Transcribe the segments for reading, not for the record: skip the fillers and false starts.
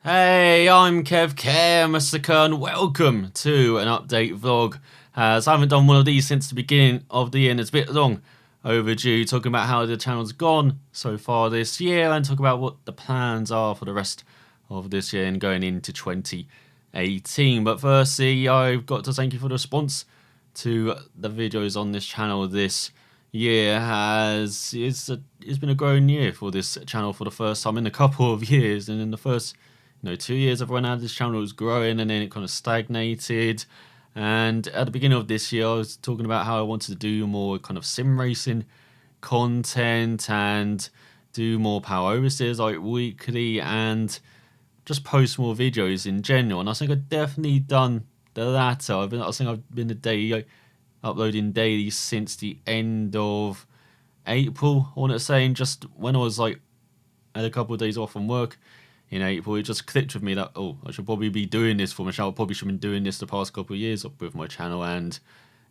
Hey, I'm Mr. and welcome to an update vlog. As I haven't done one of these since the beginning of the year, and it's a bit long overdue, talking about how the channel's gone so far this year and talk about what the plans are for the rest of this year and going into 2018. But firstly, I've got to thank you for the response to the videos on this channel this year. It's been a growing year for this channel for the first time in a couple of years, and in the first 2 years everyone had this channel was growing and then it kind of stagnated. And at the beginning of this year I was talking about how I wanted to do more kind of sim racing content and do more power oversteers like weekly and just post more videos in general, and I think I've definitely done the latter. I think I've been uploading daily since the end of April, I want to say, and just when I was had a couple of days off from work in April, it just clicked with me that, I should probably be doing this for my channel. I probably should have been doing this the past couple of years with my channel, and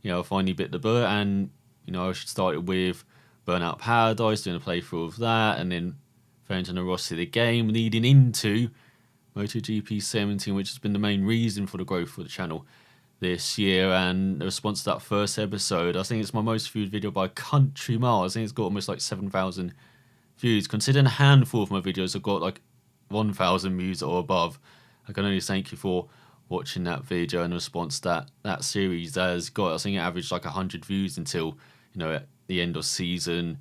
I finally bit the bullet, and I started with Burnout Paradise, doing a playthrough of that, and then fell into the Rossi the game, leading into MotoGP 17, which has been the main reason for the growth for the channel this year. And the response to that first episode, I think it's my most viewed video by a country mile. I think it's got almost 7,000 views. Considering a handful of my videos have got 1,000 views or above, I can only thank you for watching that video. And the response that series has got, I think it averaged 100 views until at the end of season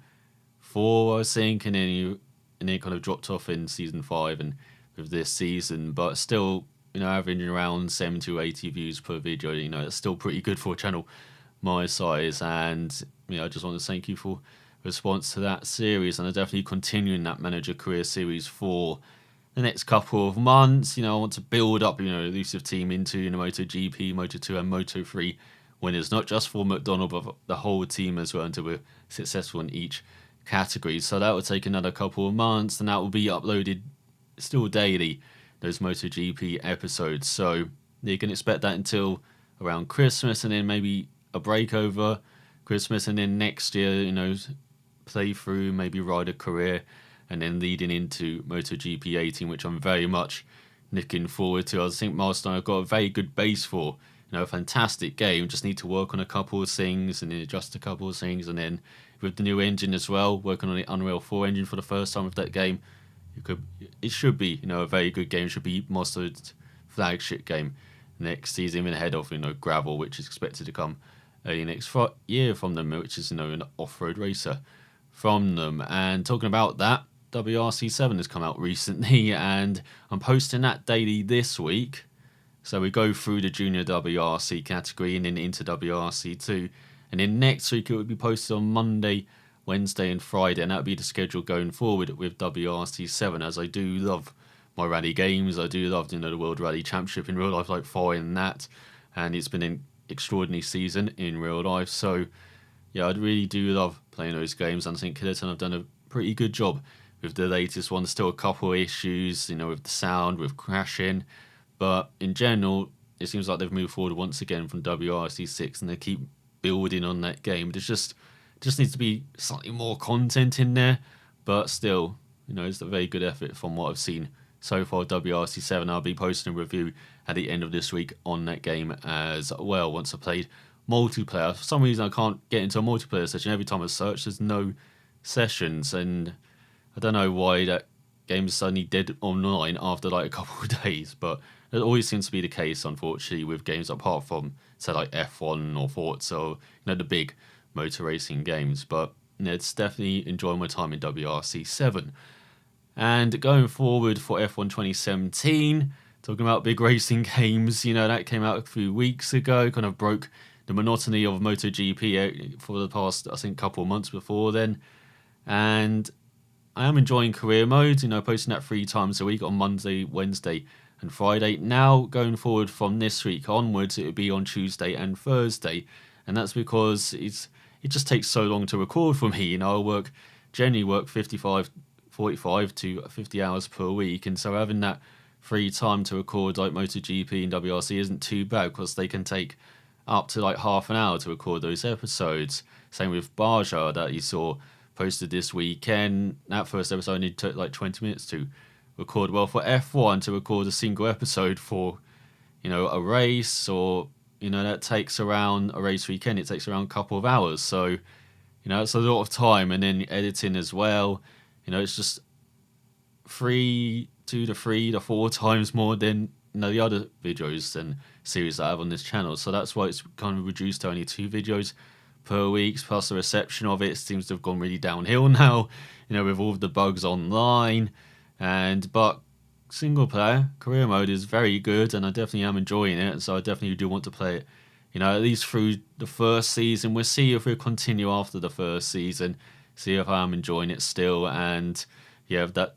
4, I think, and then it kind of dropped off in season 5 and with this season, but still averaging around 70 to 80 views per video. It's still pretty good for a channel my size, and I just want to thank you for response to that series, and I'm definitely continuing that manager career series for the next couple of months. I want to build up Elusive team into MotoGP, Moto2 and Moto3 winners, not just for McDonald but the whole team as well, until we're successful in each category. So that will take another couple of months, and that will be uploaded still daily, those MotoGP episodes. So you can expect that until around Christmas, and then maybe a break over Christmas, and then next year play through, maybe ride a career, and then leading into MotoGP 18, which I'm very much looking forward to. I think Milestone I've got a very good base for, a fantastic game. Just need to work on a couple of things and then adjust a couple of things, and then with the new engine as well, working on the Unreal 4 engine for the first time with that game, it should be a very good game. It should be Monster's flagship game next season, even ahead of Gravel, which is expected to come early next year from them, which is an off-road racer from them. And talking about that, WRC7 has come out recently, and I'm posting that daily this week. So we go through the junior WRC category and then into WRC2, and then next week it will be posted on Monday, Wednesday and Friday, and that would be the schedule going forward with WRC7, as I do love my rally games. I do love the World Rally Championship in real life, following that, and it's been an extraordinary season in real life. So yeah, I really do love playing those games, and I think Killerton have done a pretty good job with the latest one. Still a couple of issues with the sound, with crashing, but in general it seems like they've moved forward once again from WRC6, and they keep building on that game. There's just needs to be slightly more content in there, but still, it's a very good effort from what I've seen so far. WRC7, I'll be posting a review at the end of this week on that game as well, once I played multiplayer. For some reason I can't get into a multiplayer session. Every time I search there's no sessions, and I don't know why that game is suddenly dead online after a couple of days, but it always seems to be the case, unfortunately, with games apart from say F1 or Forza, or the big motor racing games. But it's definitely enjoying my time in WRC7. And going forward for F1 2017, talking about big racing games, that came out a few weeks ago, kind of broke the monotony of MotoGP for the past, I think, couple of months before then. And I am enjoying career mode, posting that 3 times a week on Monday, Wednesday and Friday. Now going forward from this week onwards, it will be on Tuesday and Thursday, and that's because it just takes so long to record for me. I generally work 45 to 50 hours per week, and so having that free time to record MotoGP and WRC isn't too bad, because they can take up to half an hour to record those episodes. Same with Barja that you saw posted this weekend. That first episode only took 20 minutes to record. Well, for F1 to record a single episode for, a race, or, that takes around a race weekend, it takes around a couple of hours. So, it's a lot of time, and then editing as well. It's just 2 to 3 to 4 times more than the other videos and series that I have on this channel. So that's why it's kind of reduced to only 2 videos per week. Plus the reception of it seems to have gone really downhill now, with all of the bugs online. But single player career mode is very good, and I definitely am enjoying it. So I definitely do want to play it, at least through the first season. We'll see if we continue after the first season, see if I'm enjoying it still, and if that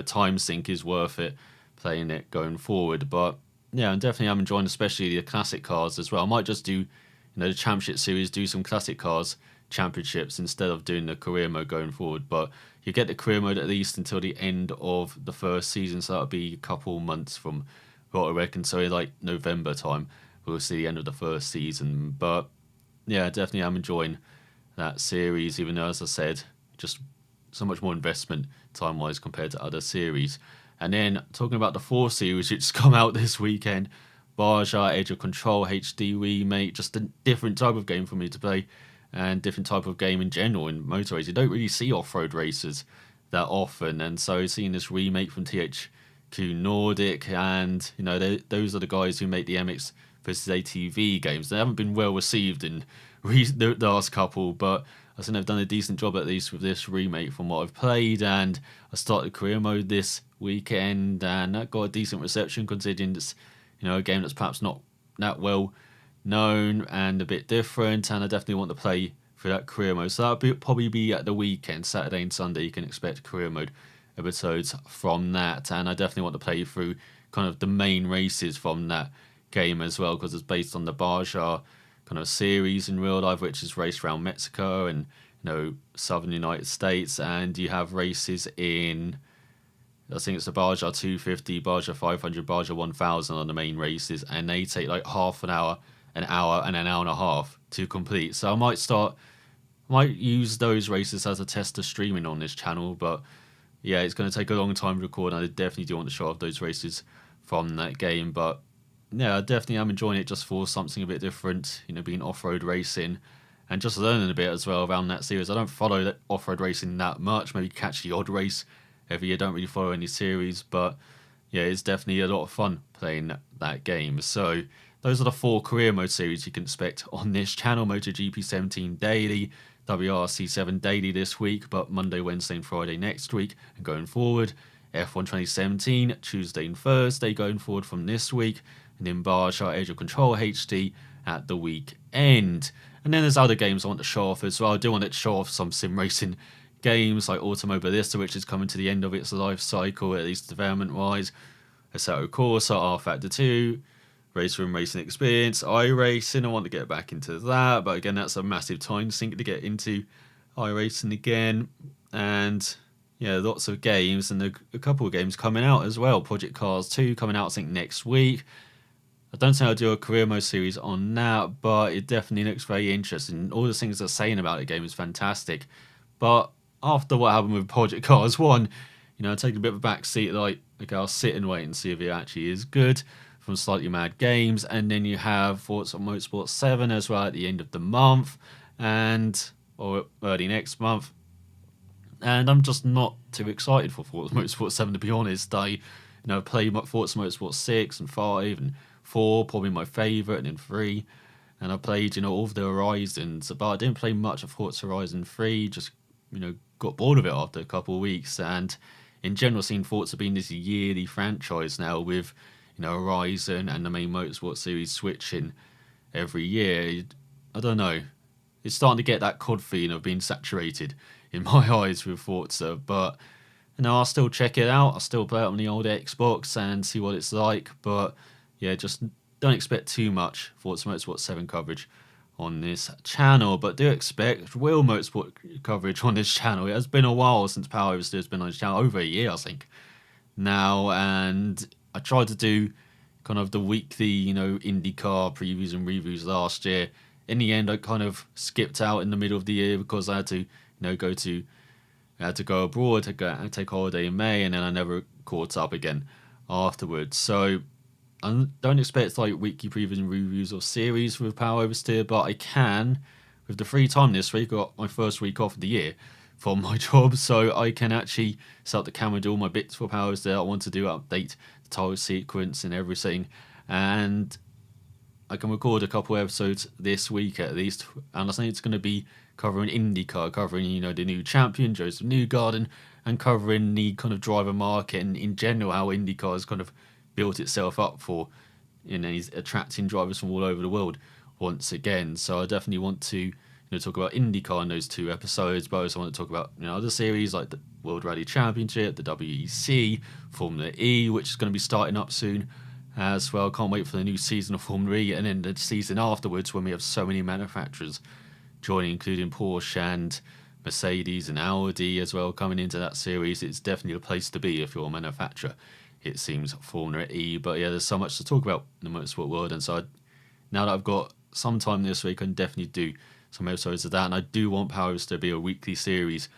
time sink is worth it playing it going forward. But yeah, I'm definitely enjoying especially the classic cars as well. I might just do the championship series, do some classic cars championships instead of doing the career mode going forward. But you get the career mode at least until the end of the first season, so that'll be a couple months from what I reckon. So like November time we'll see the end of the first season. But yeah, definitely I'm enjoying that series, even though, as I said, just so much more investment time wise compared to other series. And then talking about the 4th series, which come out this weekend, Baja Edge of Control HD remake, just a different type of game for me to play, and different type of game in general in motor race. You don't really see off-road racers that often, and so seeing this remake from THQ Nordic, and those are the guys who make the MX versus ATV games. They haven't been well received in the last couple, but I think they've done a decent job at least with this remake from what I've played. And I started career mode this weekend, and that got a decent reception considering it's a game that's perhaps not that well known and a bit different, and I definitely want to play through that career mode. So that'll probably be at the weekend, Saturday and Sunday. You can expect career mode episodes from that, and I definitely want to play through kind of the main races from that game as well, because it's based on the Baja kind of series in real life, which is raced around Mexico and southern United States, and you have races in, I think it's the Baja 250, Baja 500, Baja 1000 on the main races, and they take like half an hour, and an hour and a half to complete. So I might use those races as a test of streaming on this channel, but yeah, it's going to take a long time to record, and I definitely do want to show off those races from that game. But yeah, I definitely am enjoying it just for something a bit different, being off-road racing, and just learning a bit as well around that series. I don't follow that off-road racing that much, maybe catch the odd race every year, don't really follow any series, but yeah, it's definitely a lot of fun playing that game. So those are the 4 career mode series you can expect on this channel. MotoGP 17 daily, WRC 7 daily this week, but Monday, Wednesday and Friday next week, and going forward F1 2017 Tuesday and Thursday going forward from this week, and then Baja Edge of Control HD at the weekend. And then there's other games I want to show off as well. I do want to show off some sim racing games like Automobilista, which is coming to the end of its life cycle, at least development wise. Assetto Corsa, R Factor 2, Race Room Racing Experience, iRacing. I want to get back into that, but again, that's a massive time sink to get into iRacing again. And yeah, lots of games, and a couple of games coming out as well. Project Cars 2 coming out, I think, next week. I don't think I'll do a career mode series on that, but it definitely looks very interesting. All the things they're saying about the game is fantastic. But after what happened with Project Cars 1, taking a bit of a back seat, like, okay, I'll sit and wait and see if it actually is good from Slightly Mad Games. And then you have Forza Motorsport 7 as well at the end of the month, or early next month. And I'm just not too excited for Forza Motorsport 7, to be honest. I played Forza Motorsport 6 and 5 and 4, probably my favourite, and then 3. And I played, all of the Horizons, but I didn't play much of Forza Horizon 3, just, got bored of it after a couple of weeks. And in general, seeing Forza being this yearly franchise now with, Horizon and the main Motorsport series switching every year, I don't know. It's starting to get that COD feeling of being saturated in my eyes with Forza, but I'll still check it out. I'll still play it on the old Xbox and see what it's like, but yeah, just don't expect too much Forza Motorsport 7 coverage on this channel, but do expect real motorsport coverage on this channel. It has been a while since Power Over has been on this channel, over a year, I think, now, and I tried to do kind of the weekly, IndyCar previews and reviews last year. In the end, I kind of skipped out in the middle of the year because I had to, I had to go abroad to take holiday in May, and then I never caught up again afterwards. So I don't expect like weekly previews and reviews of series with Power Oversteer, but I can, with the free time this week. I got my first week off of the year from my job, so I can actually set up the camera, do all my bits for Power Oversteer. I want to do, update the title sequence and everything, and I can record a couple episodes this week at least, and I think it's going to be covering IndyCar, covering, you know, the new champion, Joseph Newgarden, and covering the kind of driver market and in general how IndyCar has kind of built itself up for, you know, he's attracting drivers from all over the world once again. So I definitely want to, you know, talk about IndyCar in those 2 episodes, but I also want to talk about, you know, other series like the World Rally Championship, the WEC, Formula E, which is going to be starting up soon as well. Can't wait for the new season of Formula E, and then the season afterwards when we have so many manufacturers joining, including Porsche and Mercedes and Audi as well coming into that series. It's definitely a place to be if you're a manufacturer, it seems, Formula E. But yeah, there's so much to talk about in the motorsport world, and so now that I've got some time this week, I can definitely do some episodes of that. And I do want Powers to be a weekly series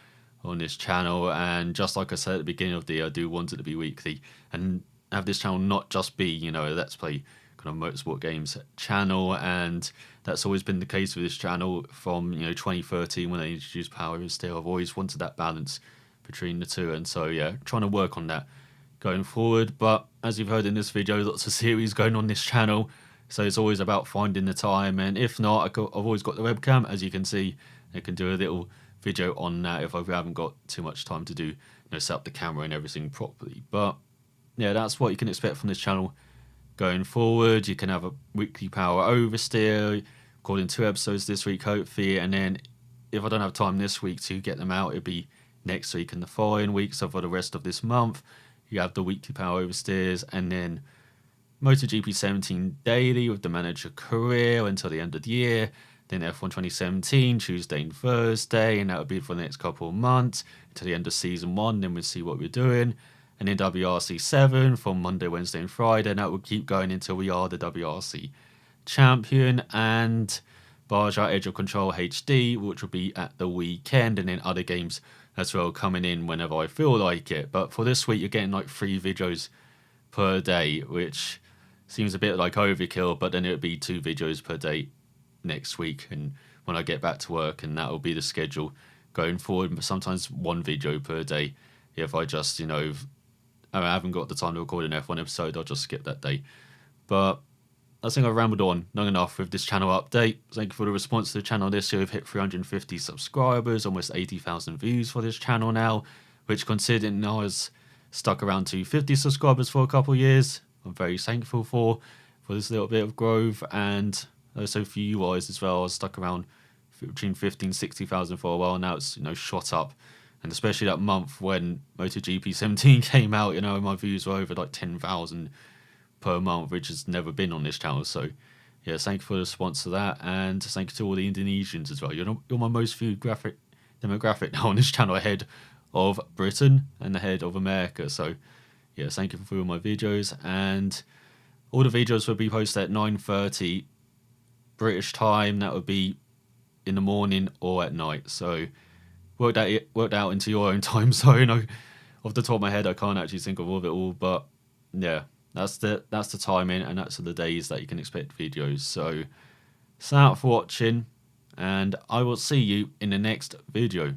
on this channel, and just like I said at the beginning of the year, I do want it to be weekly and have this channel not just be, you know, a Let's Play kind of motorsport games channel. And that's always been the case with this channel from, you know, 2013 when I introduced Power Oversteer. I've always wanted that balance between the two, and so yeah, trying to work on that going forward. But as you've heard in this video, lots of series going on this channel, so it's always about finding the time, and if not, I've always got the webcam, as you can see. I can do a little video on that if I haven't got too much time to do, you know, set up the camera and everything properly. But yeah, that's what you can expect from this channel going forward. You can have a weekly Power Oversteer, recording 2 episodes this week hopefully, and then if I don't have time this week to get them out, it'll be next week and the following week. So for the rest of this month, you have the weekly Power Oversteers, and then MotoGP 17 daily with the manager career until the end of the year. Then F1 2017 Tuesday and Thursday, and that will be for the next couple of months until the end of season 1. Then we'll see what we're doing. And then WRC 7 from Monday, Wednesday and Friday, and that will keep going until we are the WRC champion. And Baja Edge of Control HD, which will be at the weekend, and then other games as well coming in whenever I feel like it. But for this week, you're getting like 3 videos per day, which seems a bit like overkill, but then it would be 2 videos per day next week, and when I get back to work, and that will be the schedule going forward. But sometimes 1 video per day if I just, you know, I haven't got the time to record an F1 episode, I'll just skip that day. But I think I've rambled on long enough with this channel update. Thank you for the response to the channel this year. We've hit 350 subscribers, almost 80,000 views for this channel now, which, considering I was stuck around 250 subscribers for a couple of years, I'm very thankful for this little bit of growth. And also for you guys as well, I was stuck around between 50 and 60,000 for a while. Now it's, you know, shot up. And especially that month when MotoGP 17 came out, you know, my views were over like 10,000 per month, which has never been on this channel. So yeah, thank you for the response to that, and thank you to all the Indonesians as well. You're my most viewed demographic now on this channel, ahead of Britain and ahead of America. So yeah, thank you for viewing my videos, and all the videos will be posted at 9:30 British time. That would be in the morning or at night. So worked out into your own time zone. Off the top of my head, I can't actually think of it all, but yeah, that's the timing, and that's the days that you can expect videos. So thanks out for watching, and I will see you in the next video.